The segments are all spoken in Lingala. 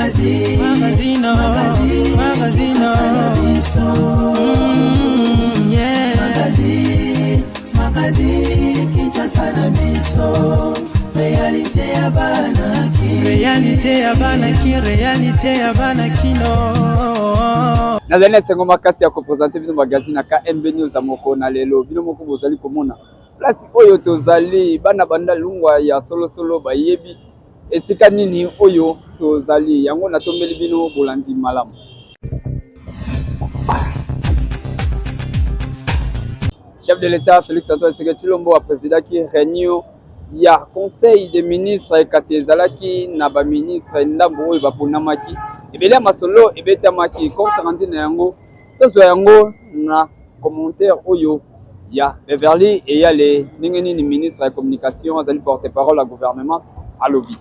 Réalité ya bana kino. Nazali sengo makasi ya représenter bino magazine ka MB News amoko na lelo bino moko bozali komona place oyo tozali bana banda lungwa ya solo solo bayebi esika nini oyo tozali yango natombeli bino bolandi malamu. Chef de l'État Félix Antoine Tshisekedi Tshilombo a président qui réunion ya conseil des ministres kasi ezalaki na ba ministre ndambo oyo baponamaki ebele masolo ebetamaki konserandi na yango tozo yango na commentaire oyo ya Beverly et ya les ningeni ministre de la communication azali porte-parole au gouvernement à lobby.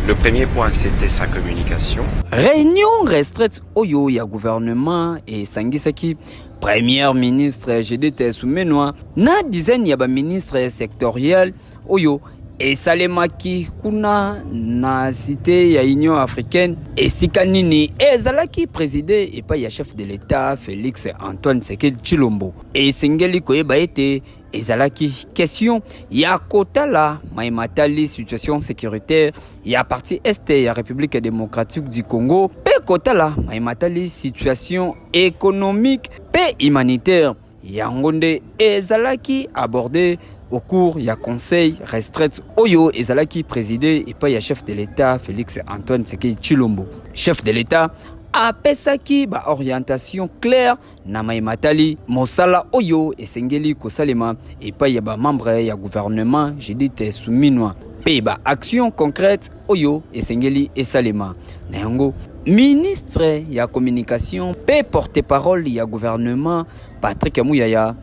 Le premier point, c'était sa communication. Réunion restreinte oyo ya gouvernement et sangisaki premier ministre GDT Soumenoa na dizaine ya ba ministre sectoriel oyo esalemaki kuna na cité ya Union africaine esika nini ezalaki présidé et pas ya chef de l'État Félix Antoine Tshisekedi Tshilombo esengeli koyeba ete ezalaki question ya kotala maimatali situation sécuritaire ya partie est ya République démocratique du Congo pe kotala maimatali situation économique pe humanitaire ya ngonde ezalaki abordé au cours ya conseil restreint oyo ezalaki présidé et pas ya chef de l'État Félix Antoine Tshisekedi Tshilombo. Chef de l'État apesaki ba orientation claire na maimatali mosala oyo esengeli kosalema et pas ya ba membre ya gouvernement JDT Souminwa pe ba action concrète oyo esengeli esalema na yango ministre ya communication pe porte-parole ya gouvernement Patrick Muyaya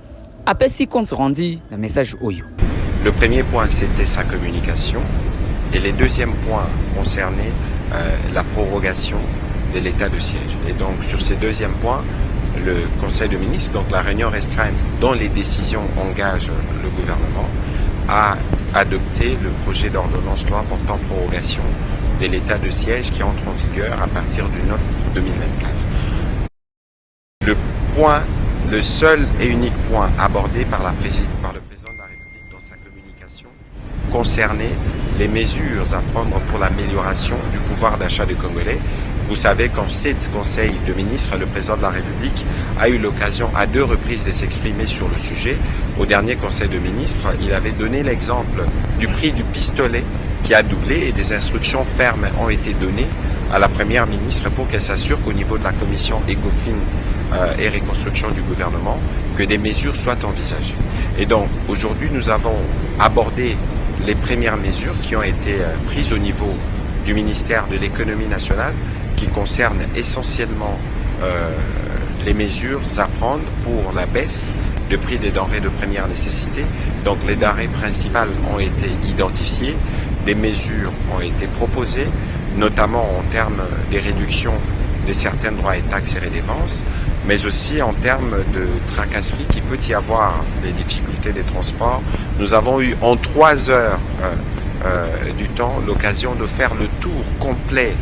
apesi compte rendu le message oyo. Le premier point, c'était sa communication. Et les deuxièmes points concernaient la prorogation de l'état de siège. Et donc, sur ces deuxièmes points, le Conseil de ministres, donc la réunion restreinte dont les décisions engagent le gouvernement, a adopté le projet d'ordonnance loi portant prorogation de l'état de siège qui entre en vigueur à partir du 9 août 2024. Le seul et unique point abordé par le président de la République dans sa communication concernait les mesures à prendre pour l'amélioration du pouvoir d'achat des Congolais. Vous savez qu'en 7 conseils de ministres, le président de la République a eu l'occasion à 2 reprises de s'exprimer sur le sujet. Au dernier conseil de ministres, il avait donné l'exemple du prix du pistolet qui a doublé et des instructions fermes ont été données à la première ministre pour qu'elle s'assure qu'au niveau de la commission ECOFIN et reconstruction du gouvernement, que des mesures soient envisagées. Et donc, aujourd'hui, nous avons abordé les premières mesures qui ont été prises au niveau du ministère de l'économie nationale, qui concernent essentiellement les mesures à prendre pour la baisse de prix des denrées de première nécessité. Donc, les denrées principales ont été identifiées, des mesures ont été proposées, notamment en termes des réductions de certains droits et taxes et redevances, mais aussi en termes de tracasserie qui peut y avoir, des difficultés des transports. Nous avons eu en 3 heures du temps l'occasion de faire le tour complet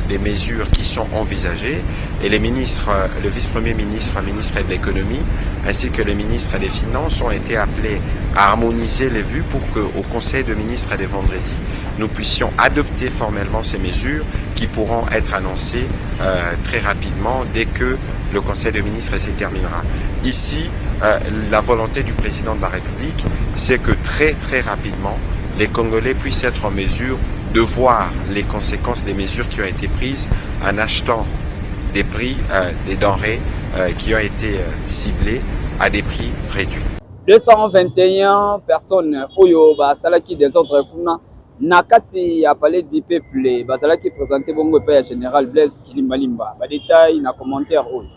des mesures qui sont envisagées et les ministres, le vice-premier ministre, ministre de l'économie ainsi que les ministres des finances ont été appelés à harmoniser les vues pour qu'au conseil de ministres de vendredi nous puissions adopter formellement ces mesures qui pourront être annoncées très rapidement dès que le conseil de ministres se terminera. Ici, la volonté du président de la République, c'est que très rapidement, les Congolais puissent être en mesure de voir les conséquences des mesures qui ont été prises en achetant des prix des denrées qui ont été ciblées à des prix réduits. 221 personnes oyo basalaki des ordres kuna na kati ya palais du peuple basalaki présenté bongo pa ya général Blaise Kilimbalimba ba détail na commentaire oyo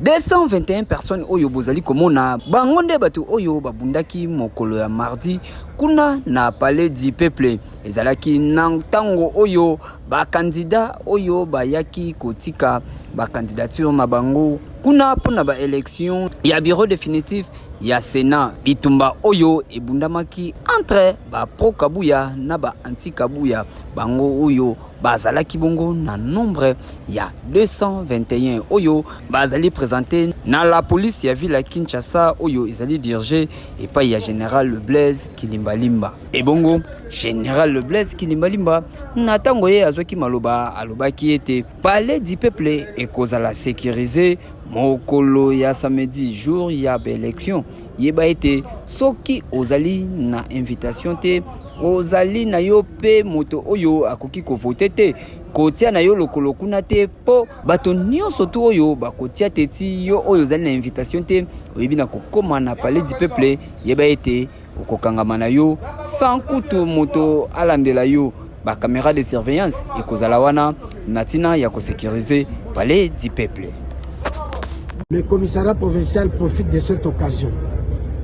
221 personnes oyo bozali komona bangonde bato oyo babundaki mokolo ya mardi kuna na palais du peuple ezalaki na ntango oyo ba candidat oyo bayaki kotika ba candidature na bango kuna pona ba élection ya bureau définitif ya Sénat bitumba oyo ebundamaki entre ba pro Kabuya na ba anti Kabuya bango oyo bazalaki bongo na nombre ya 221 oyo bazali présenté na la police ya ville ya Kinshasa oyo ezali dirigé et pas ya général Blaise Kilimbalimba et bongo général Blaise Kilimbalimba na tango ye azwaki maloba alobaki ete palais du peuple ekozala sécurisé mokolo ya samedi jour ya élection yeba ete soki ozali na invitation te ozali na yo pe moto oyo akoki ko voter te kotia na yo lokolo kuna te po bato nyonso to oyo bakotia teti yo oyo ozali na invitation te oyebi na kokoma na palais du peuple yeba ete okokangama na yo sans kutu moto alandela yo ba caméra de surveillance ekozala wana natina ya ko sécuriser palais du peuple. Le commissariat provincial profite de cette occasion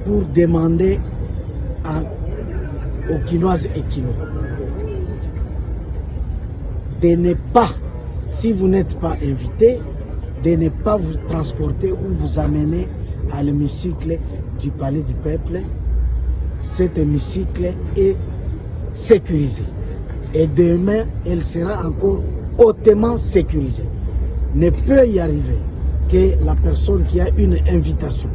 pour demander aux Kinoises et Kinois de ne pas, si vous n'êtes pas invité, de ne pas vous transporter ou vous amener à l'hémicycle du Palais du Peuple. Cet hémicycle est sécurisé. Et demain, elle sera encore hautement sécurisée. Ne peut y arriver que la personne qui a une invitation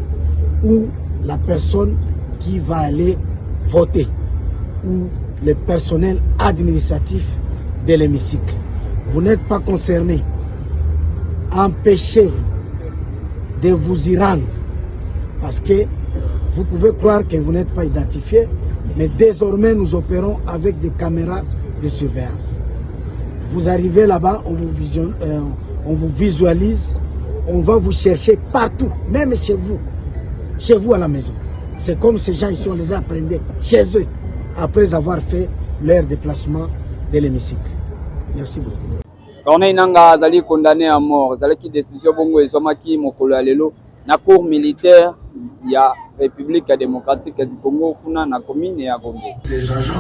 ou la personne qui va aller voter ou le personnel administratif de l'hémicycle. Vous n'êtes pas concerné. Empêchez-vous de vous y rendre parce que vous pouvez croire que vous n'êtes pas identifié, mais désormais nous opérons avec des caméras de surveillance. Vous arrivez là-bas, on vous visualise, on va vous chercher partout, même chez vous à la maison. C'est comme ces gens ici, on les a appréhendés chez eux, après avoir fait leur déplacement de l'hémicycle. Merci beaucoup. Corneille Nangaa azali condamné à mort. Zalaki décision bongo ezomaki mokolo ya lelo na cour militaire ya République démocratique du Congo kuna na commune ya Gombe. Ces agents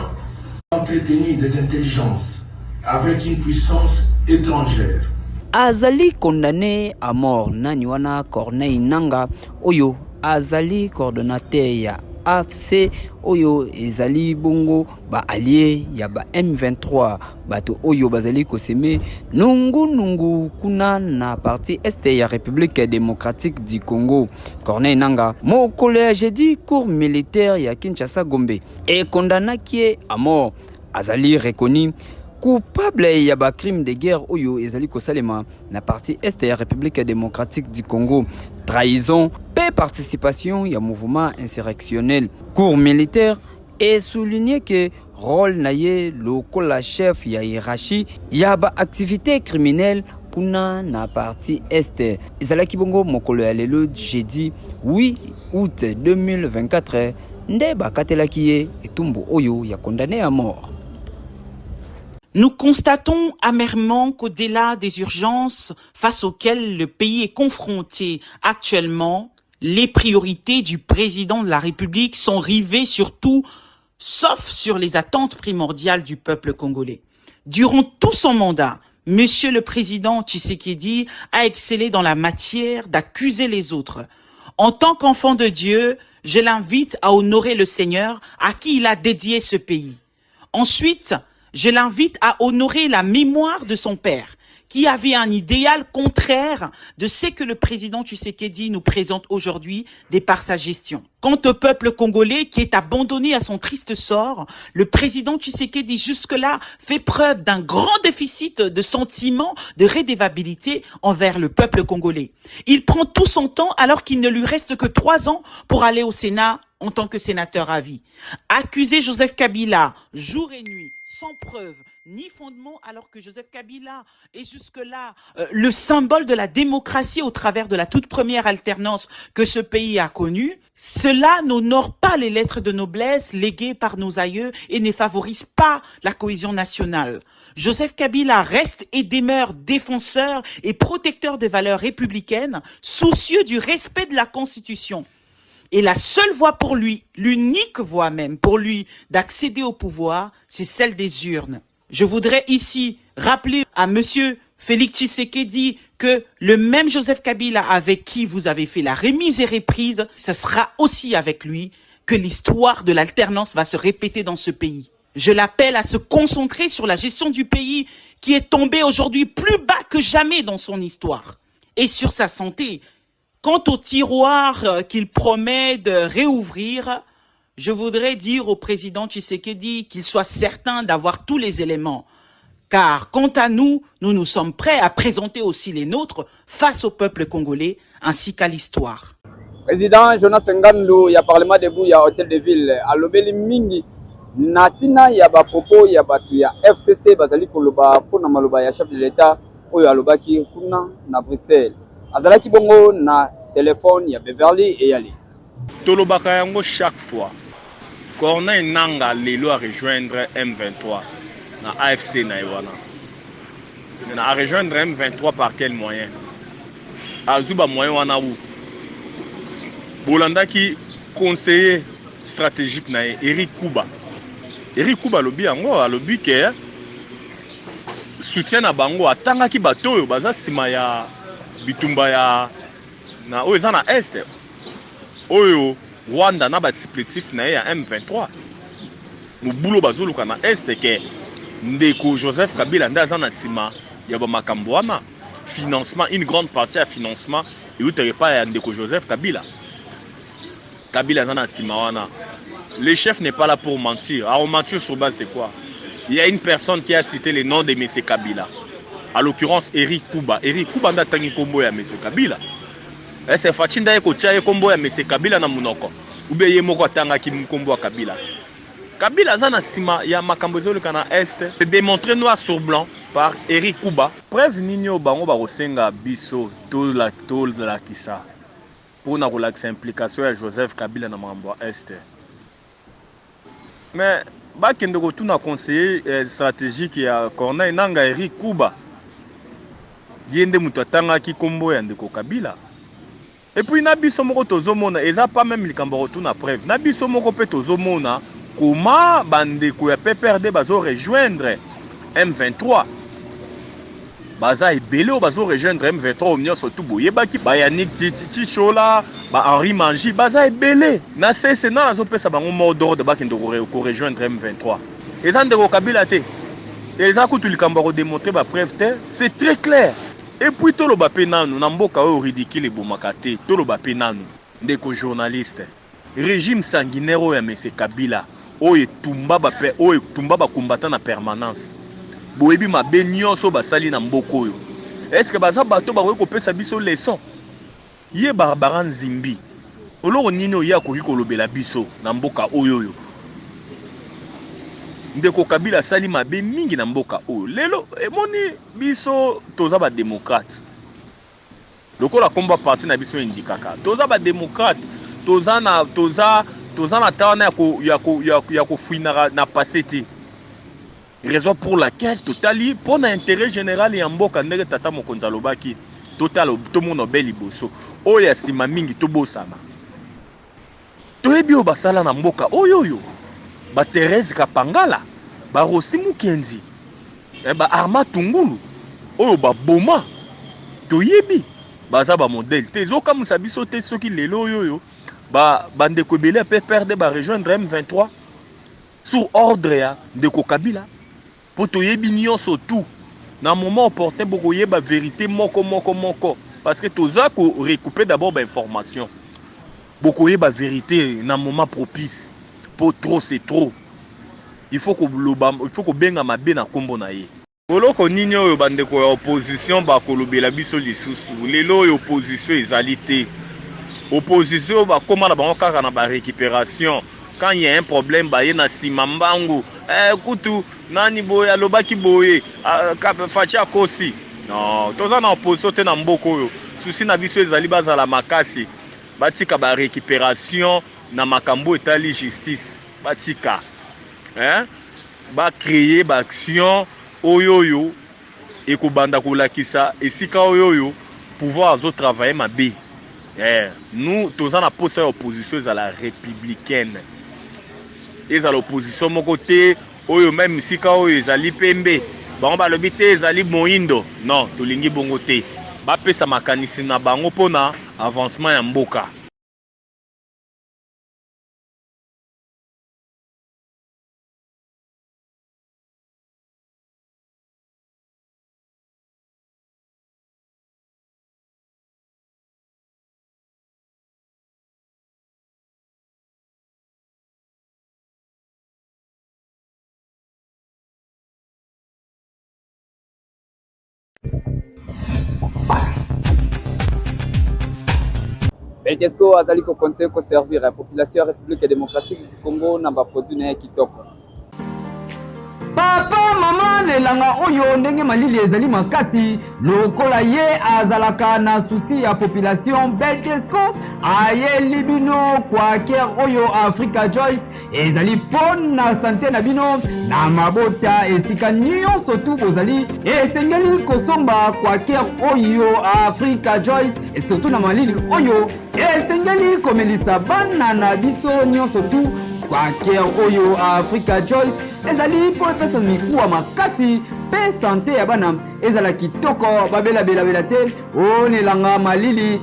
ont entretenu des intelligences avec une puissance étrangère. Azali condamné à mort nani wana Corneille Nangaa oyo azali coordonnateur ya AFC oyo ezali bongo ba allié ya ba M23 bato oyo bazali koseme nungu kuna na partie est ya République démocratique du Congo. Corneille Nangaa mokolo ya jeudi cour militaire ya Kinshasa Gombe et condamné à mort azali reconnu coupable ya ba crime de guerre oyo ezali kosalema na partie est ya République démocratique du Congo, trahison, participation ya mouvement insurrectionnel. Cour militaire et souligné que rôle naye lokola chef ya hiérarchie ya ba activité criminelle kuna na partie est. Ezalaki bongo mokolo ya lelo jeudi 8 août 2024 nde bakatelaki ye etumbu oyo ya condamné à mort. Nous constatons amèrement qu'au-delà des urgences face auxquelles le pays est confronté actuellement, les priorités du président de la République sont rivées sur tout, sauf sur les attentes primordiales du peuple congolais. Durant tout son mandat, Monsieur le Président Tshisekedi a excellé dans la matière d'accuser les autres. En tant qu'enfant de Dieu, je l'invite à honorer le Seigneur à qui il a dédié ce pays. Ensuite, je l'invite à honorer la mémoire de son père, qui avait un idéal contraire de ce que le président Tshisekedi nous présente aujourd'hui de par sa gestion. Quant au peuple congolais qui est abandonné à son triste sort, le président Tshisekedi jusque-là fait preuve d'un grand déficit de sentiment de redevabilité envers le peuple congolais. Il prend tout son temps alors qu'il ne lui reste que 3 ans pour aller au Sénat en tant que sénateur à vie. Accuser Joseph Kabila jour et nuit, sans preuve ni fondement, alors que Joseph Kabila est jusque-là le symbole de la démocratie au travers de la toute première alternance que ce pays a connue, cela n'honore pas les lettres de noblesse léguées par nos aïeux et ne favorise pas la cohésion nationale. Joseph Kabila reste et demeure défenseur et protecteur des valeurs républicaines, soucieux du respect de la Constitution. Et la seule voie pour lui, l'unique voie même pour lui d'accéder au pouvoir, c'est celle des urnes. Je voudrais ici rappeler à Monsieur Félix Tshisekedi que le même Joseph Kabila avec qui vous avez fait la remise et reprise, ce sera aussi avec lui que l'histoire de l'alternance va se répéter dans ce pays. Je l'appelle à se concentrer sur la gestion du pays qui est tombé aujourd'hui plus bas que jamais dans son histoire. Et sur sa santé. Quant au tiroir qu'il promet de réouvrir, je voudrais dire au président Tshisekedi qu'il soit certain d'avoir tous les éléments. Car quant à nous, nous sommes prêts à présenter aussi les nôtres face au peuple congolais ainsi qu'à l'histoire. Président Jonas Ngandu, il y a Parlement debout, il y a Hôtel de Ville. À l'obéli mingi, natina il y a ba propos, il y a ba tu FCC, bazali koloba pona maloba ya chef de l'État, oyo alobaki kuna na Bruxelles. Azalaki bongo na téléphone, il y a Beverly et Yali. Tolobaka yango chaque fois. Corneille Nanga lelo à rejoindre M23 na AFC na Iwana. À rejoindre M23 par quel moyen? Azuba moyen wana ou Bolanda qui conseiller stratégique na Eric Kuba. Eric Kuba lobi yango alobi ke soutien na bango atanga ki bato baza sima ya bitumba ya na oyo na est. Oyo Rwanda na ba supplétif na ya M23. Mubulo bazoluka na est ke ndeko Joseph Kabila ndaza na sima ya ba makambo wana financement une grande partie à financement et utere pa ya ndeko Joseph Kabila. Kabila zana sima wana. Le chef n'est pas là pour mentir. Alors mentir sur base de quoi? Il y a une personne qui a cité le nom de M. Kabila. À l'occurrence Eric Kuba. Eric Kuba nda tangi kombo ya M. Kabila. C'est Fachinda eko tia kombo ya M. Kabila na munoko. Ube ye moko tanga ki kombo ya Kabila. Kabila zana sima ya makambo ezoluka na est. C'est démontré noir sur blanc par Eric Kuba. Preuve nini bango ba kosenga biso to la kisa. Pour na relaxer implication ya Joseph Kabila na makambo est. Mais bakende ko tuna conseiller stratégique ya Corneille Nanga Eric Kuba. Diende mutu atanga ki kombo ya ndeko Kabila. Et puis na biso moko tozomona eza pas même likambo tuna preuve. Na biso moko pe tozomona comment bandeko ya PPRD bazo rejoindre M23. Baza ebele o bazo rejoindre M23 au nyonso tout boyebaki ba Yannick Tshishola ba Henri Manji baza ebele na cesse na azo pesa bango mot d'ordre bakende ko rejoindre M23. Eza ndeko Kabila te. Eza kutu likambo ko démontrer ba preuve te, c'est très clair. Et puis tolo ba penanu na mboka o ridicule bomaka te, tolo ba penanu ndeko journaliste. Régime sanguinaire ya M. Kabila oye tumba ba combattant na permanence. Boyebi mabe nyonso basali na mboko oyo. Est-ce que baza bato ba ko pesa biso leçon? Ye Barbara Nzimbi. Oloko nini oya ko kolobela biso na mboka oyo. Ndeko Kabila sali mabe mingi na mboka oyo. Lelo emoni biso toza ba démocrate. Lokola komba parti na biso indikaka. Toza ba démocrate, toza na tawana ya ko fuina na pasete. Raison pour laquelle totali pour l'intérêt général ya mboka ndenge tata mokonza lobaki total to mono beli boso oya sima mingi to bosana. Toyebi o basala na mboka oyo. Ba Thérèse Kapangala, ba Rossi Mukendi, ba Arma Tungulu, oyo ba Boma. Toyebi baza ba modèle te zoka musabiso te soki lelo oyo ba ndeko belé peut perdre ba rejoindre M23 sous ordre ya ndeko Kabila. Pour toyebi nyonso tout na moment opportun boko yeba vérité moko parce que toza ko recouper d'abord ba information. Boko yeba vérité na moment propice. Pour trop c'est trop. Il faut que benga mabe na kombo na ye. Koloko nini oyo bandeko ya opposition ba kolobela biso lisusu. Lelo yo opposition ezali te. Opposition ba koma na bango kaka na ba récupération. Quand il y a un problème ba ye na simambangu. Kutu nani boye alobaki boye facha kosi. Non, toza na opposition te na mboko oyo. Souci na biso ezali bazala makasi. Batika ba récupération na makambo etali justice batika ba créer ba action oyoyo et ko banda ko lakisa esika oyoyo pouvoir zo travailler mabe nous tous en poste opposition à la républicaine et à l'opposition mon côté oyo même esika oyo ezali pembe bango ba lobité ezali moindo non tolingi bongo te bapesa makanisi na bango pona avancement ya mboka. Beltesco azali ko conseil ko servir la population République démocratique du Congo na ba produit na kitoko. Papa mama nelanga oyo ndenge malili ezali makasi lokola ye azalaka na souci ya population. Beltesco aye libino kwa ker oyo Africa Joyce ezali pon na santé na bino na mabota esika nyonso tu bozali esengeli kosomba kwa ker oyo Africa Joyce et surtout na malili oyo esengeli komelisa bana na biso nyonso tu kwa ker oyo Africa Joyce ezali po epesa mikuwa makasi pe santé ya bana ezala kitoko babela bela te onelanga malili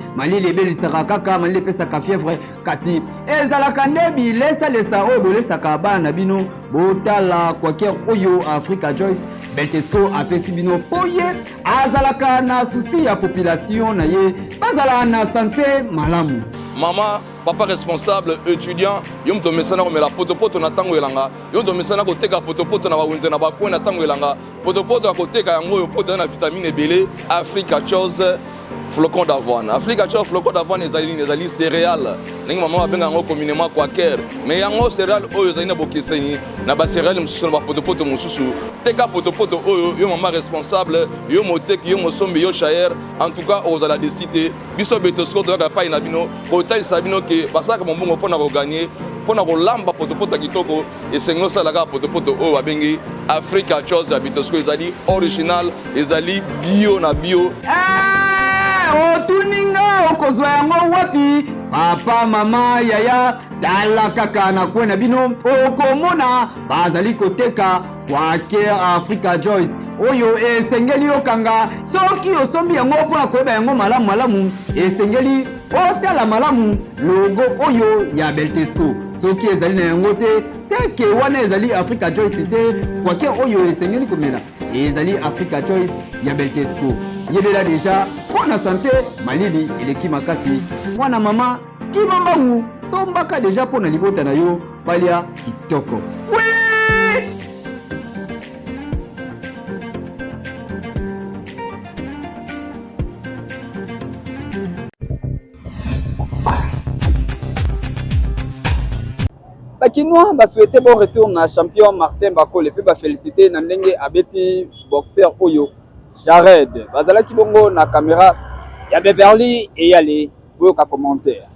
ebelisaka kaka malili epesaka fièvre kasi ezalaka nde bilesalesa oyo bolesaka bana na bino botala kwa ker oyo Africa Joyce. Beltesco apesi bino po ye azalaka na souci ya population na ye bazala na santé malamu. Maman, papa responsable, étudiant, yom to mesana ko mela potopoto na tango elanga, yom to mesana ko teka potopoto na bawenze na bakwe na tango elanga, potopoto ko teka yango yo poto na vitamine belé, Africa Chose flocon d'avoine. Africa Chose flocon d'avoine ezali céréales. Ningi maman abenga yango communément quaker, mais yango céréales oyo ezali na bokeseni na ba céréales mususu na ba potopoto mususu. Teka potopoto oyo yo maman responsable, yo moteki yo mosombi yo chayer, en tout cas aux ala de cité. Biso Beltesco to ka pa ina bino, ko tai sabino ke basaka mbongo pona ko gagner, pona ko lamba potopoto kitoko et sengo sala ka potopoto oyo abengi Africa Chose Beltesco ezali original, ezali bio na bio. Otuninga okozwa yango wapi papa mama yaya tala kaka na kwena bino okomona bazali koteka kwa ker Africa Joyce oyo esengeli okanga soki osombi yango mpona koyeba yango malamu esengeli otala malamu logo oyo ya Beltesco soki ezali na yango te seke wana ezali Africa Joyce te kwa ker oyo esengeli komela ezali Africa Joyce ya Beltesco. Yebela deja pona santé malili eleki makasi mwana mama kimambangu sombaka deja pona libota na yo palia kitoko. Bakinois ba souhaiter bon retour na champion Martin Bakole pe ba féliciter na ndenge abeti boxeur oyo Jared bazala kibongo na caméra ya Beverly et yale boyoka commentaire.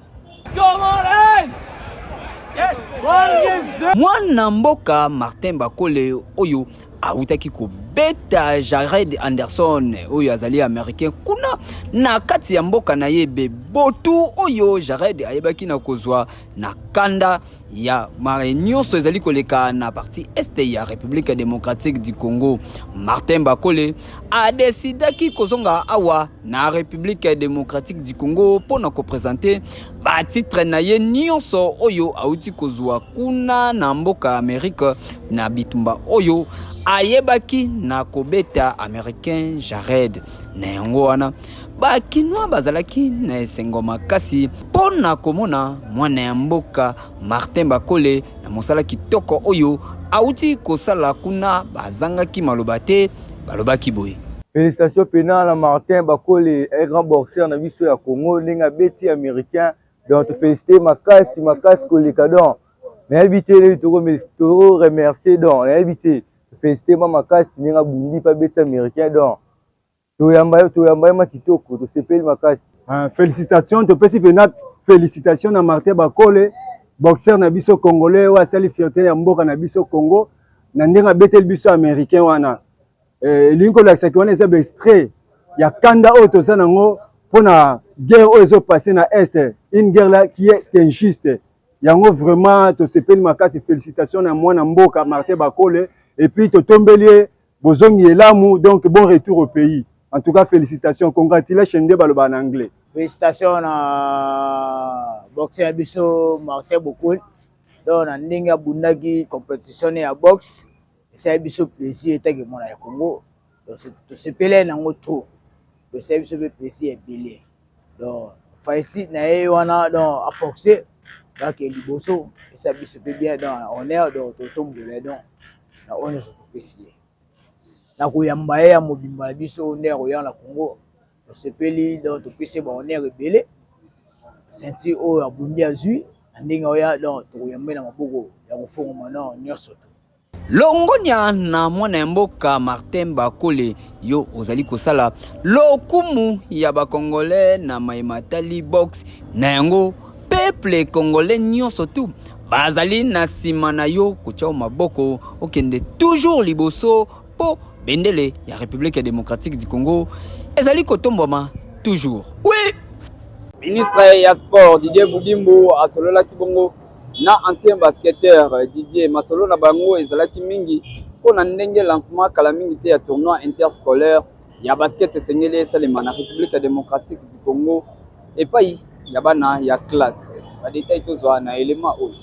Mwana mboka Martin Bakole oyo autaki kobeta Jared Anderson oyo azali américain kuna na kati ya mboka na yebe botu oyo Jared ayebaki na kozwa na kanda ya mare nyonso ezali koleka na partie este ya République démocratique du Congo. Martin Bakole a décidaki kozonga awa na République démocratique du Congo pona ko présenter ba titre na ye nyonso oyo auti kozwa kuna na mboka Amerique na bitumba oyo ayebaki na kobeta américain Jared na yango wana bakinois bazalaki na esengo makasi pona komona mwana ya mboka Martin Bakole na mosala kitoko oyo auti kosala kuna bazangaki maloba te balobaki boye. Félicitations pénales à Martin Bakole, un grand boxeur na biso ya Congo, nenga beti américain. Donc te féliciter makasi kolikadon. Na habité le to remercier donc na habité. Féliciter mama makasi nenga bundi pa beti américain donc. To yamba ma kitoko to sepeli makasi. Félicitations to pesi pénal félicitations na Martin Bakole, boxeur na biso congolais wa sali fierté ya mboka na biso Congo. Na ndenga beti biso américain wana. Linko la sekwana eza extrait ya kanda oyo toza nango pona guerre oyo ezo passer na est, une guerre là qui est injuste. Yango vraiment to sepeli makasi félicitations na mwana mboka Martin Bakole et puis to tombeli bozongi elamu donc bon retour au pays. En tout cas, félicitations. Congratulations en anglais. Félicitations à boxeur Bisso Martin Bokul. Donc, on a une bundagi compétition à boxe. C'est Bisso plaisir et que mon à Congo. Donc, se pelé dans notre trou. Le service de plaisir est pelé. Donc, Faïti n'a pas donc à boxer. Donc, il y a du bosso. Et ça Bisso peut bien dans honneur donc tout tombe de l'aidant. On est plaisir. Na kuyamba ya mobimba biso honneur ya na Congo. Se peli donc to pese ba honneur rebelle. Senti o ya bundi azui ndinga oya donc to kuyamba na maboko ya kofongo na nyonso. Longonia na mwana mboka Martin Bakole yo ozali kosala lokumu ya ba Congolais na maimatali box na yango peuple congolais nyonso tu bazali na sima na yo kocha maboko okende toujours liboso po bendele ya République démocratique du Congo ezali kotomboma toujours. Oui, ministre ya sport Didier Boudimbo asolola kibongo na ancien basketteur Didier masolo na bango ezalaki mingi pona ndenge lancement kala mingi te ya tournoi interscolaire ya basket sengele salema na République démocratique du Congo et pas ya bana ya classe ba détail tozwa na élément oyo.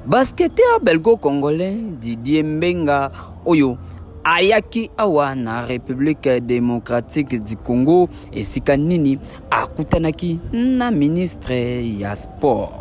Basketteur belgo-congolais Didier Mbenga oyo ayaki awa na République démocratique du Congo esika nini akutanaki na ministre ya sport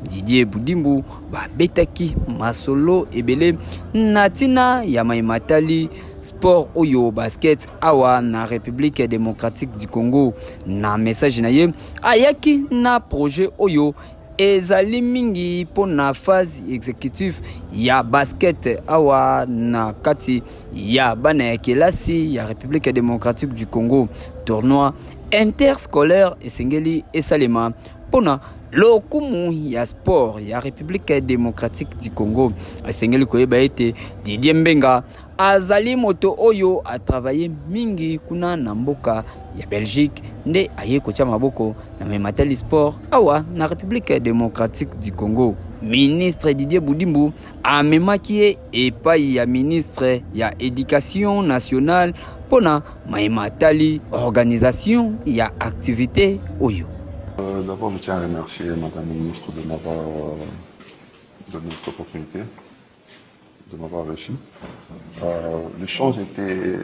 Didier Boudimbo babetaki masolo ebele natina ya maimatali sport oyo basket awa na République démocratique du Congo. Na message na ye ayaki na projet oyo ezali mingi po na phase exécutive ya basket awa na kati ya bana ya kelasi ya République démocratique du Congo. Tournoi interscolaire esengeli esalema pona lokumu ya sport ya République démocratique du Congo. Esengeli koyeba ete Didier Mbenga azali moto oyo a travaillé mingi kuna na mboka ya Belgique nde aye kocha maboko na mematali sport awa na République démocratique du Congo. Ministre Didier Boudimbo amemaki epai ya ministre ya éducation nationale pona maimatali organisation ya activité oyo. D'abord, je tiens à remercier Madame la Ministre de m'avoir donné cette opportunité, de m'avoir reçu. Les choses étaient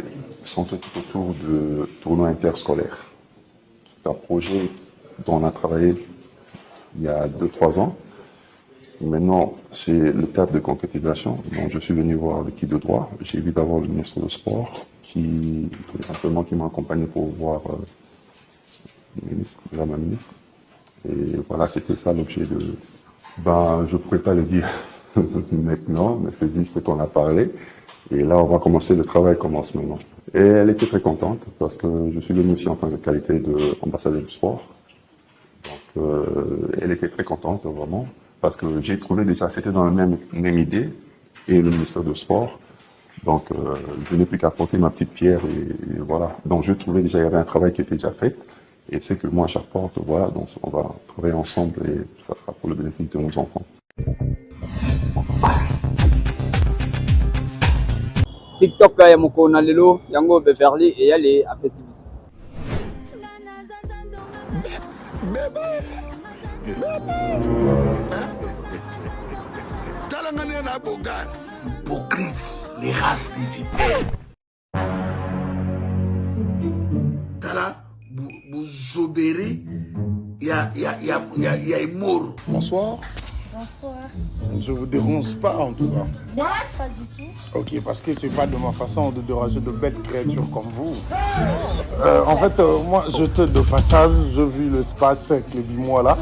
centrées tout autour de tournoi interscolaire. C'est un projet dont on a travaillé il y a 2-3 ans. Maintenant, c'est l'étape de concrétisation. Donc, je suis venu voir l'équipe de droit. J'ai vu d'abord le ministre du Sport qui m'a accompagné pour voir la ministre. Et voilà, c'était ça l'objet de... je ne pourrais pas le dire maintenant, mais c'est juste qu'on a parlé. Et là, on va commencer, le travail commence maintenant. Et elle était très contente parce que je suis venu ici en tant que qualité d'ambassadeur du sport. Donc, elle était très contente, vraiment, parce que j'ai trouvé déjà, c'était dans la même idée, et le ministère du Sport. Donc, je n'ai plus qu'à apporter ma petite pierre et voilà. Donc, je trouvais déjà, il y avait un travail qui était déjà fait. Et c'est que moi, à chaque porte, voilà, donc on va travailler ensemble et ça sera pour le bénéfice de nos enfants. TikTok ya mokona lelo yango Beverly et yale apesi biso. Talangane na bogan. Hypocrite, les races des vipères. Tala Bouzobéré, il y a mort. Bonsoir. Bonsoir. Je vous dérange pas en tout cas. Non, pas du tout. Ok, parce que c'est pas de ma façon de déranger de belles créatures comme vous. En fait, moi, j'étais de passage, je vis l'espace avec les 8 mois là.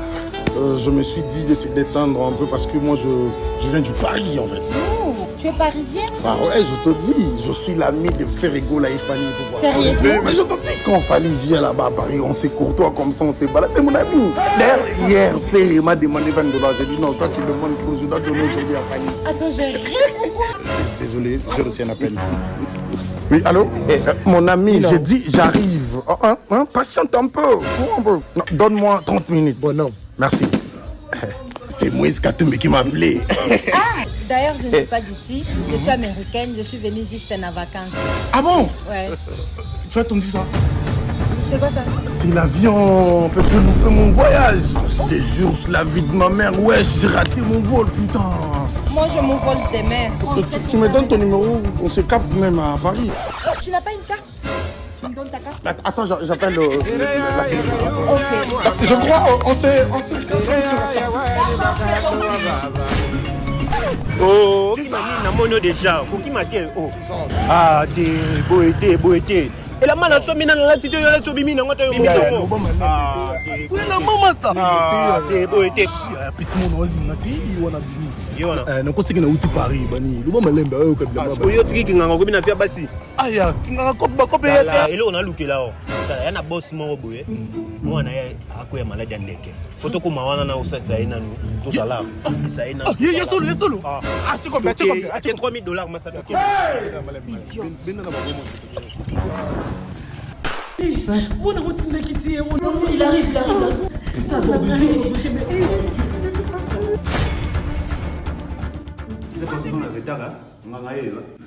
Je me suis dit d'essayer d'éteindre un peu parce que moi, je viens du Paris en fait. Oh, tu es parisien? Ah ouais, je te dis, je suis l'ami de Ferrigo là et Fanny. Sérieusement? Mais je te dis, quand Fanny vient là-bas à Paris, on s'est courtois comme ça, on s'est baladé. C'est mon ami. D'ailleurs, hier, Ferry m'a demandé 20 $. J'ai dit non, toi tu demandes trop, je dois donner aujourd'hui à Fanny. Attends, j'ai rien compris. Désolé, j'ai reçu un appel. Oui, allô? Mon ami, j'ai dit j'arrive. Patiente un peu. Non, donne-moi 30 minutes. Bon, non. Merci. C'est Moïse Katumbe qui m'a appelé. Ah, d'ailleurs, je ne suis pas d'ici. Je suis américaine. Je suis venue juste en vacances. Ah bon? Ouais. Tu as entendu ça? C'est quoi ça? C'est l'avion fait louper mon voyage. Je te jure, c'est la vie de ma mère. Ouais, j'ai raté mon vol, putain. Moi, je m'envole des mers. Tu me donnes ton numéro, on se capte même à Paris. Tu n'as pas une carte? Tu me donnes ta carte? Attends, j'appelle la sécurité. Ok. Je crois, on s'est... Oh, qui m'a mis dans mon déjà. Qui m'a dit, oh. Ah, t'es beau été. Et la main, tu as mis dans la situation, tu as mis dans la situation. Ah, t'es beau été. Petit monde, on a dit, on a dit. Non, quand c'est que nous sommes Paris, bani. Nous sommes là, au Cap de Parce que yo tiki kinga ngobi na fia basi. Aya, kinga kopa kopa ya ta. Ele ona luke lao. Ya na boss mo boye. Mo na ya akoya malade ya ndeke. Foto ko mawana na usasa ina nu. To sala. Isa ina. Ye solo. Ah, tu combien? $3,000 masa to. Ben na ba mo. Mon routine qui dit, il arrive. Putain,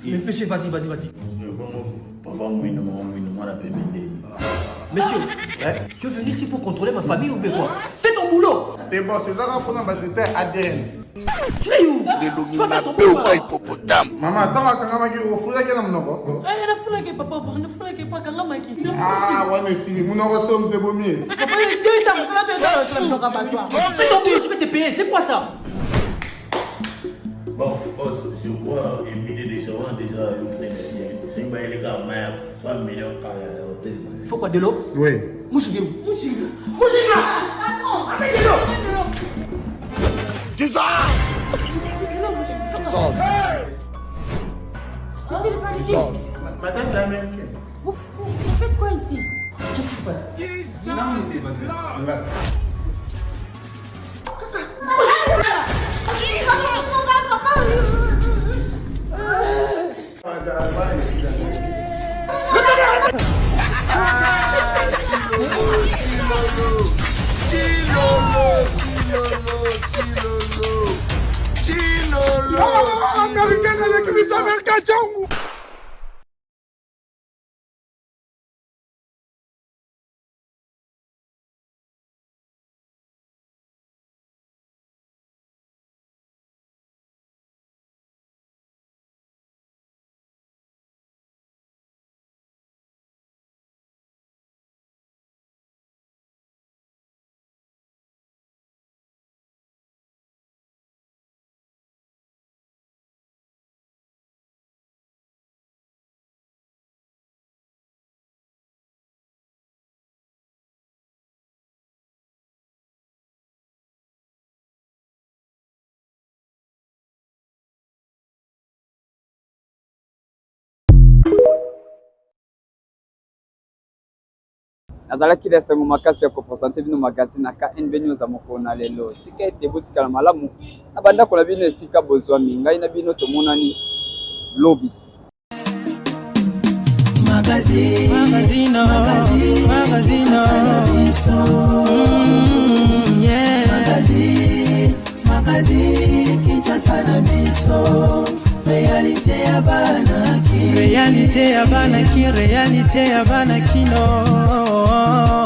mais monsieur, vas-y. Monsieur, tu es venu ici pour contrôler ma famille ou bien quoi? Fais ton boulot. C'est bon, c'est ça qu'on a besoin ADN. Tu es où? Tu vas faire ton boulot. Maman, attends, quand on faut que nous papa, ah, ouais, mais fini, mon ressomme de bombier. Papa, fais ton boulot, je vais te payer. C'est quoi ça? Bon, boss, je crois éviter des gens déjà c'est pas les gars, mais 100 millions par hôtel. Il faut quoi, de l'eau? Oui. Moussiga! Attends, amène de l'eau! Madame l'américaine. Vous faites quoi ici? Qu'est-ce qui se passe? Non, mais c'est pas nazalaki lesengo makasi ya kopresente bino magazine na KNB News amokona lelo tika ete botikala malamu na bandako na bino esika bozwami ngai na bino tomonani lobby Magazine Kinshasa na biso Réalité ya banaki Réalité ya banaki